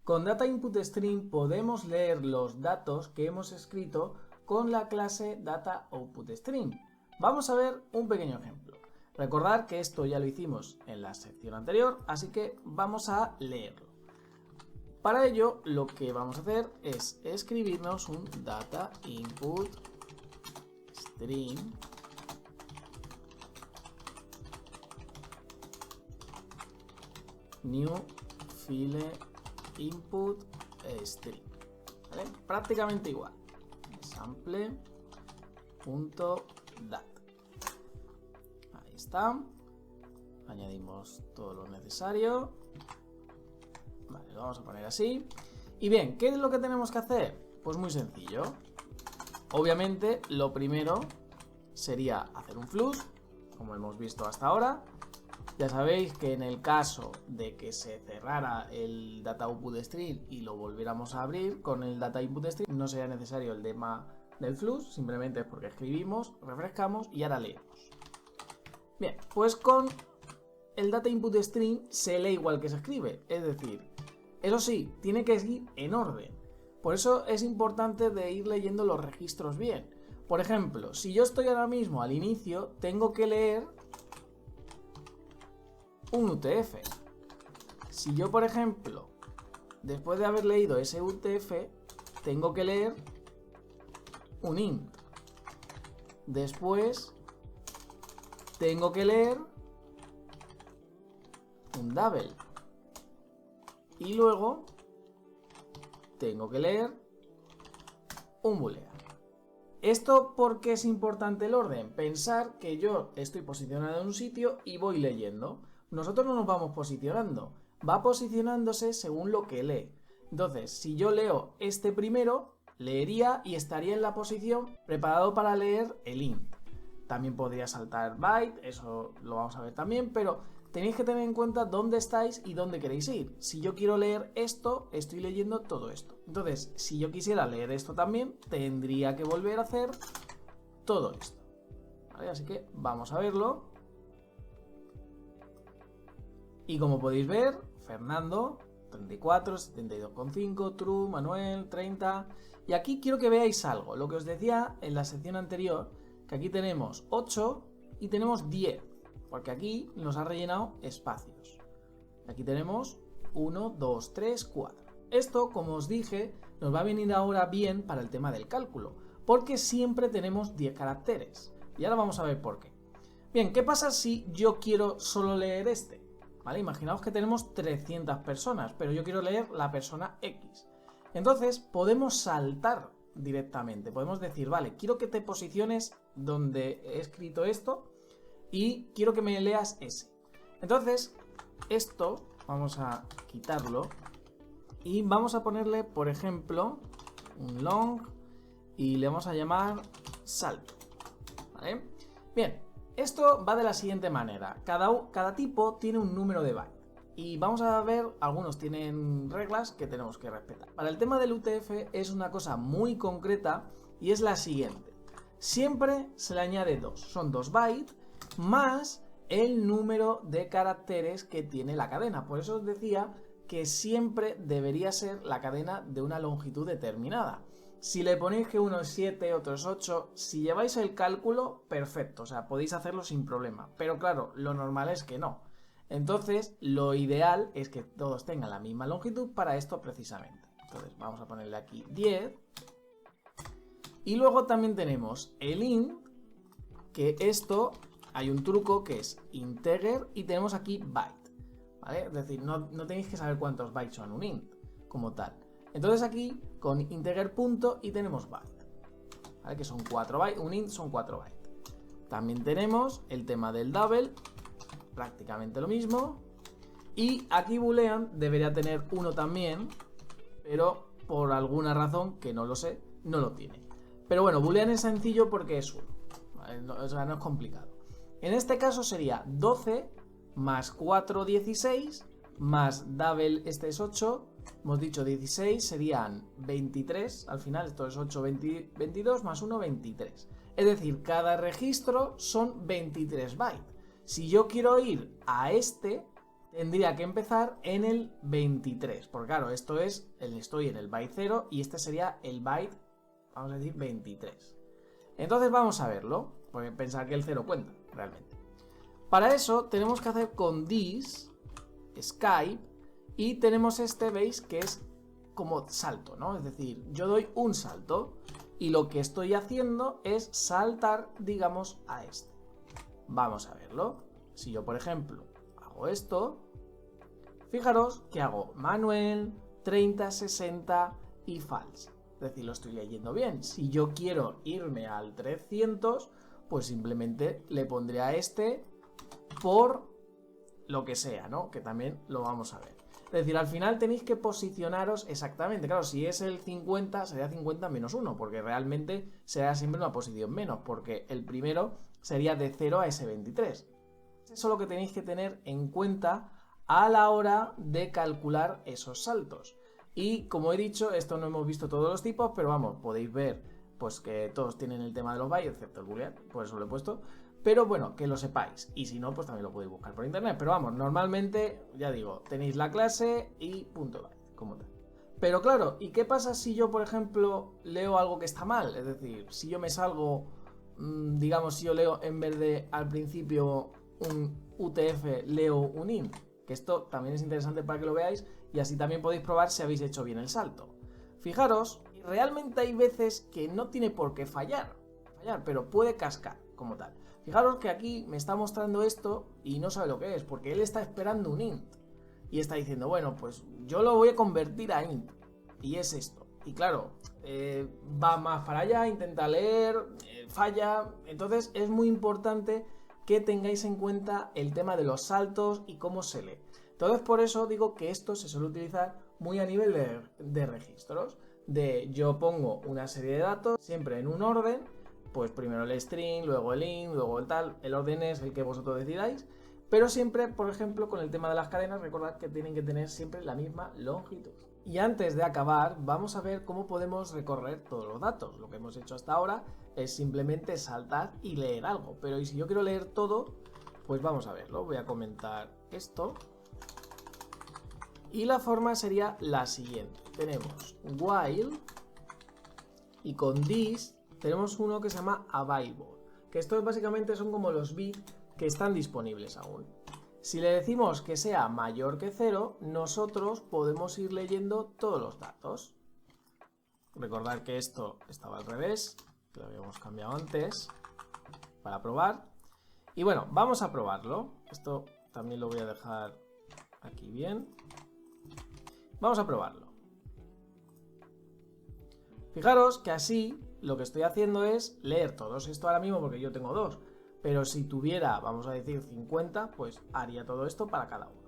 Con DataInputString podemos leer los datos que hemos escrito con la clase DataOutputString. Vamos a ver un pequeño ejemplo. Recordad que esto ya lo hicimos en la sección anterior, así que vamos a leerlo. Para ello, lo que vamos a hacer es escribirnos un DataInputString new file input string, ¿vale? Prácticamente igual. Sample.dat. Ahí está. Añadimos todo lo necesario. Vale, lo vamos a poner así. Y bien, ¿qué es lo que tenemos que hacer? Pues muy sencillo. Obviamente, lo primero sería hacer un flush, como hemos visto hasta ahora. Ya sabéis que en el caso de que se cerrara el DataOutputString y lo volviéramos a abrir con el DataInputString, no sería necesario el tema del flush, simplemente es porque escribimos, refrescamos y ahora leemos. Bien, pues con el DataInputString se lee igual que se escribe, es decir, eso sí, tiene que ir en orden. Por eso es importante de ir leyendo los registros bien. Por ejemplo, si yo estoy ahora mismo al inicio, tengo que leer un UTF. Si yo, por ejemplo, después de haber leído ese UTF, tengo que leer un int. Después tengo que leer un double. Y luego tengo que leer un boolean. ¿Esto por qué es importante el orden? Pensar que yo estoy posicionado en un sitio y voy leyendo. Nosotros no nos vamos posicionando, va posicionándose según lo que lee. Entonces, si yo leo este primero, leería y estaría en la posición preparado para leer el int. También podría saltar byte, eso lo vamos a ver también, pero tenéis que tener en cuenta dónde estáis y dónde queréis ir. Si yo quiero leer esto, estoy leyendo todo esto. Entonces, si yo quisiera leer esto también, tendría que volver a hacer todo esto. ¿Vale? Así que vamos a verlo. Y como podéis ver, Fernando, 34, 72,5, True, Manuel, 30. Y aquí quiero que veáis algo, lo que os decía en la sección anterior, que aquí tenemos 8 y tenemos 10, porque aquí nos ha rellenado espacios. Aquí tenemos 1, 2, 3, 4. Esto, como os dije, nos va a venir ahora bien para el tema del cálculo, porque siempre tenemos 10 caracteres. Y ahora vamos a ver por qué. Bien, ¿qué pasa si yo quiero solo leer este? ¿Vale? Imaginaos que tenemos 300 personas, pero yo quiero leer la persona X. Entonces podemos saltar directamente, podemos decir, vale, quiero que te posiciones donde he escrito esto y quiero que me leas ese. Entonces, esto vamos a quitarlo y vamos a ponerle, por ejemplo, un long y le vamos a llamar salto. ¿Vale? Bien. Esto va de la siguiente manera, cada tipo tiene un número de bytes y vamos a ver, algunos tienen reglas que tenemos que respetar. Para el tema del UTF es una cosa muy concreta y es la siguiente, siempre se le añade 2, son 2 bytes más el número de caracteres que tiene la cadena, por eso os decía que siempre debería ser la cadena de una longitud determinada. Si le ponéis que uno es 7, otro es 8, si lleváis el cálculo, perfecto, o sea, podéis hacerlo sin problema. Pero claro, lo normal es que no. Entonces, lo ideal es que todos tengan la misma longitud para esto precisamente. Entonces, vamos a ponerle aquí 10. Y luego también tenemos el int, que esto, hay un truco que es integer y tenemos aquí byte. ¿Vale? Es decir, no tenéis que saber cuántos bytes son un int, como tal. Entonces aquí con integer punto y tenemos byte, ¿vale? Que son 4 bytes, un int son 4 bytes. También tenemos el tema del double, prácticamente lo mismo. Y aquí boolean debería tener 1 también, pero por alguna razón que no lo sé, no lo tiene. Pero bueno, boolean es sencillo porque es 1, ¿vale? O sea, no es complicado. En este caso sería 12 más 4, 16, más double, este es 8. Hemos dicho 16, serían 23, al final esto es 8, 22, más 1, 23. Es decir, cada registro son 23 bytes. Si yo quiero ir a este, tendría que empezar en el 23. Porque claro, esto es, estoy en el byte 0 y este sería el byte, vamos a decir, 23. Entonces vamos a verlo, porque pensar que el 0 cuenta, realmente. Para eso tenemos que hacer con this, Skype, y tenemos este, veis, que es como salto, ¿no? Es decir, yo doy un salto y lo que estoy haciendo es saltar, digamos, a este. Vamos a verlo. Si yo, por ejemplo, hago esto, fijaros que hago Manuel, 30, 60 y false. Es decir, lo estoy leyendo bien. Si yo quiero irme al 300, pues simplemente le pondré a este por lo que sea, ¿no? Que también lo vamos a ver. Es decir, al final tenéis que posicionaros exactamente. Claro, si es el 50, sería 50 menos 1, porque realmente será siempre una posición menos, porque el primero sería de 0 a ese 23. Eso es lo que tenéis que tener en cuenta a la hora de calcular esos saltos. Y como he dicho, esto no hemos visto todos los tipos, pero vamos, podéis ver pues que todos tienen el tema de los bytes, excepto el boolean, por eso lo he puesto. Pero bueno, que lo sepáis. Y si no, pues también lo podéis buscar por internet. Pero vamos, normalmente, ya digo, tenéis la clase y punto byte, como tal. Pero claro, ¿y qué pasa si yo, por ejemplo, leo algo que está mal? Es decir, si yo me salgo, digamos, si yo leo en vez de al principio un UTF, leo un int. Que esto también es interesante para que lo veáis y así también podéis probar si habéis hecho bien el salto. Fijaros, realmente hay veces que no tiene por qué fallar, pero puede cascar como tal. Fijaros que aquí me está mostrando esto y no sabe lo que es, porque él está esperando un int. Y está diciendo, bueno, pues yo lo voy a convertir a int. Y es esto. Y claro, va más para allá, intenta leer, falla. Entonces es muy importante que tengáis en cuenta el tema de los saltos y cómo se lee. Entonces por eso digo que esto se suele utilizar muy a nivel de registros. De yo pongo una serie de datos, siempre en un orden. Pues primero el string, luego el int, luego el tal, el orden es el que vosotros decidáis, pero siempre, por ejemplo, con el tema de las cadenas, recordad que tienen que tener siempre la misma longitud. Y antes de acabar, vamos a ver cómo podemos recorrer todos los datos. Lo que hemos hecho hasta ahora es simplemente saltar y leer algo, pero ¿y si yo quiero leer todo? Pues vamos a verlo, voy a comentar esto. Y la forma sería la siguiente, tenemos while y con this tenemos uno que se llama available, que estos básicamente son como los bits que están disponibles aún. Si le decimos que sea mayor que 0, nosotros podemos ir leyendo todos los datos. Recordad que esto estaba al revés, que lo habíamos cambiado antes, para probar. Y bueno, vamos a probarlo. Esto también lo voy a dejar aquí bien. Vamos a probarlo. Fijaros que así lo que estoy haciendo es leer todos. Esto ahora mismo porque yo tengo 2. Pero si tuviera, vamos a decir, 50, pues haría todo esto para cada uno.